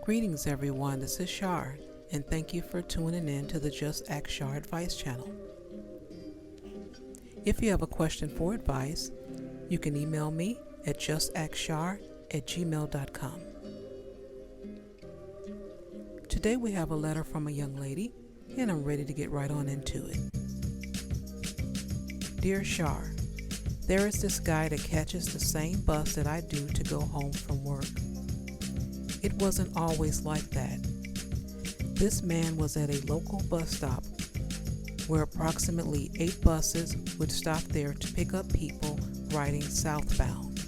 Greetings everyone, this is Char, and thank you for tuning in to the JustAskChar advice channel. If you have a question for advice, you can email me at JustAskChar@gmail.com. Today we have a letter from a young lady, and I'm ready to get right on into it. Dear Char, there is this guy that catches the same bus that I do to go home from work. It wasn't always like that. This man was at a local bus stop where approximately 8 buses would stop there to pick up people riding southbound.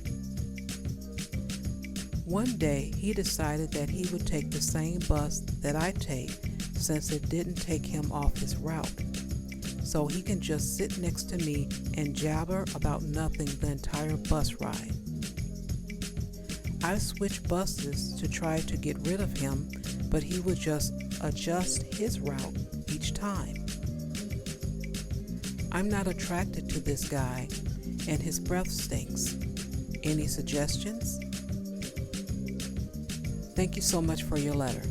One day he decided that he would take the same bus that I take since it didn't take him off his route, so he can just sit next to me and jabber about nothing the entire bus ride. I switched buses to try to get rid of him, but he would just adjust his route each time. I'm not attracted to this guy, and his breath stinks. Any suggestions? Thank you so much for your letter.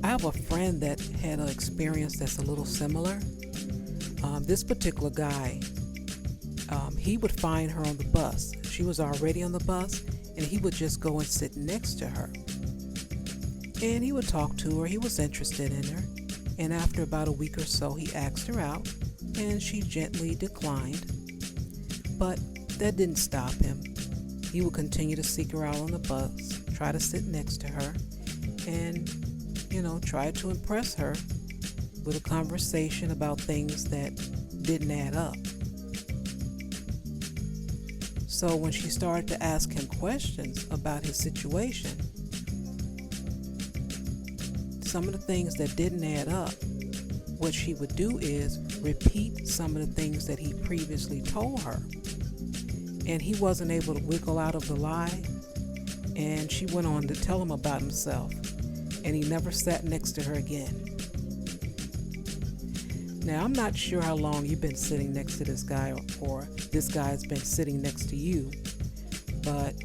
I have a friend that had an experience that's a little similar. This particular guy, he would find her on the bus. She was already on the bus, and he would just go and sit next to her. And he would talk to her. He was interested in her. And after about a week or so, he asked her out, and she gently declined. But that didn't stop him. He would continue to seek her out on the bus, try to sit next to her, and, try to impress her with a conversation about things that didn't add up. So when she started to ask him questions about his situation, some of the things that didn't add up, what she would do is repeat some of the things that he previously told her. And he wasn't able to wiggle out of the lie, and she went on to tell him about himself, and he never sat next to her again. Now, I'm not sure how long you've been sitting next to this guy, or this guy's been sitting next to you, but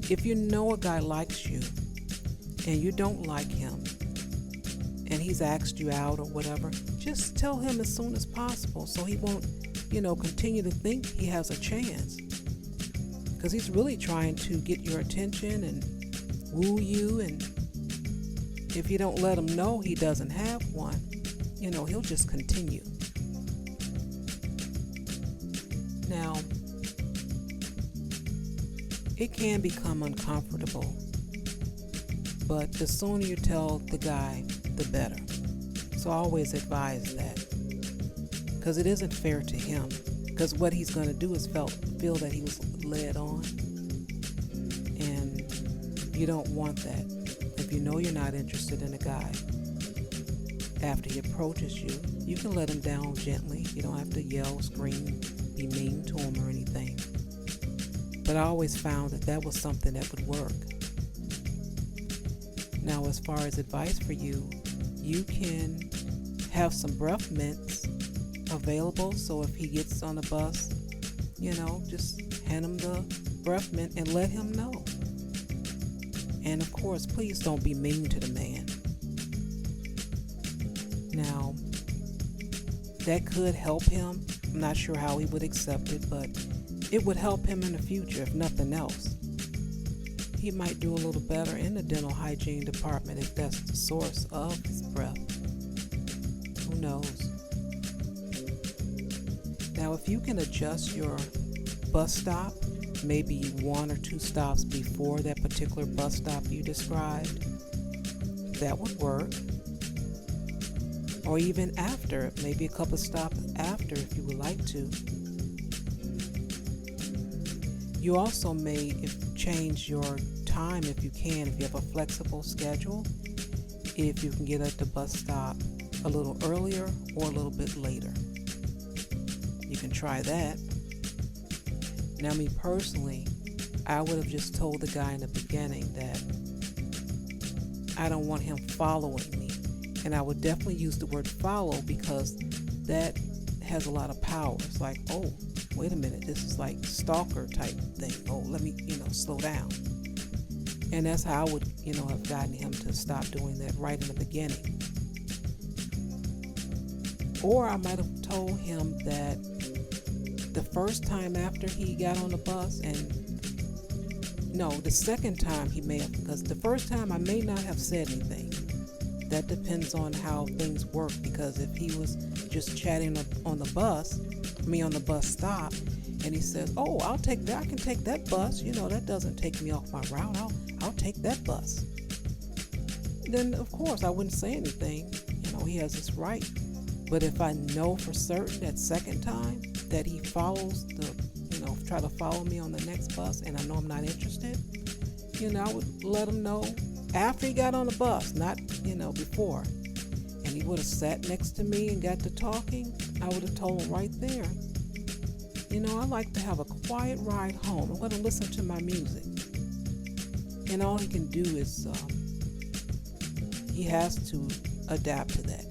if you know a guy likes you and you don't like him and he's asked you out or whatever, just tell him as soon as possible so he won't, continue to think he has a chance, because he's really trying to get your attention and woo you, and if you don't let him know he doesn't have one, he'll just continue. Now, it can become uncomfortable, but the sooner you tell the guy, the better. So I always advise that, because it isn't fair to him, because what he's going to do is feel that he was led on, and you don't want that. If you know you're not interested in a guy, after he approaches you, you can let him down gently. You don't have to yell, scream, be mean to him or anything. But I always found that was something that would work. Now, as far as advice for you, you can have some breath mints available, so if he gets on the bus, just hand him the breath mint and let him know. And of course, please don't be mean to the man. Now, that could help him. I'm not sure how he would accept it, but it would help him in the future, if nothing else. He might do a little better in the dental hygiene department if that's the source of his breath. Who knows? Now, if you can adjust your bus stop, maybe 1 or 2 stops before that particular bus stop you described, that would work. Or even after, maybe a couple stops after if you would like to. You also may change your time if you can, if you have a flexible schedule, if you can get at the bus stop a little earlier or a little bit later. You can try that. Now, me personally, I would have just told the guy in the beginning that I don't want him following me. And I would definitely use the word follow, because that has a lot of power. It's like, oh, wait a minute, this is like stalker type thing. Oh, let me, slow down. And that's how I would, have gotten him to stop doing that right in the beginning. Or I might have told him that the first time after he got on the bus, the second time he may have, because the first time I may not have said anything. That depends on how things work, because if he was just chatting on the bus stop, and he says, "Oh, I can take that bus, that doesn't take me off my route, I'll take that bus," then of course I wouldn't say anything. He has this right. But if I know for certain that second time that he follows try to follow me on the next bus, and I know I'm not interested, I would let him know after he got on the bus, not, before. And he would have sat next to me and got to talking, I would have told him right there, I like to have a quiet ride home. I'm going to listen to my music. And all he can do is, he has to adapt to that.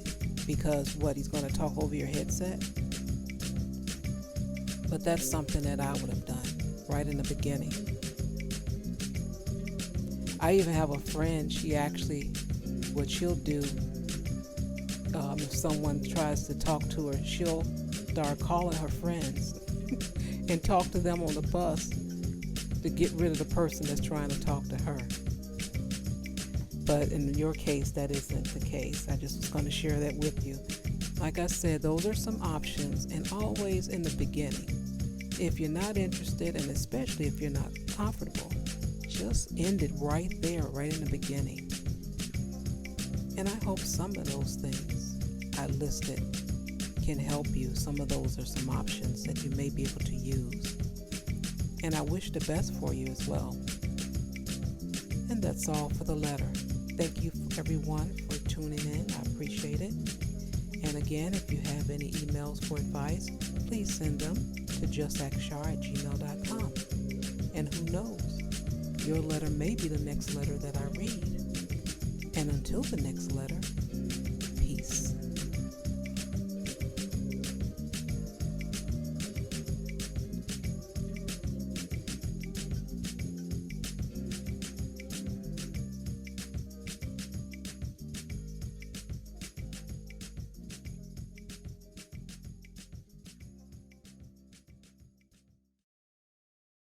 Because he's going to talk over your headset? But that's something that I would have done right in the beginning. I even have a friend, what she'll do, if someone tries to talk to her, she'll start calling her friends and talk to them on the bus to get rid of the person that's trying to talk to her. But in your case, that isn't the case. I just was going to share that with you. Like I said, those are some options, and always in the beginning. If you're not interested, and especially if you're not comfortable, just end it right there, right in the beginning. And I hope some of those things I listed can help you. Some of those are some options that you may be able to use. And I wish the best for you as well. And that's all for the letter. Thank you everyone for tuning in. I appreciate it. And again, if you have any emails for advice, please send them to JustAskChar@gmail.com. And who knows, your letter may be the next letter that I read. And until the next letter,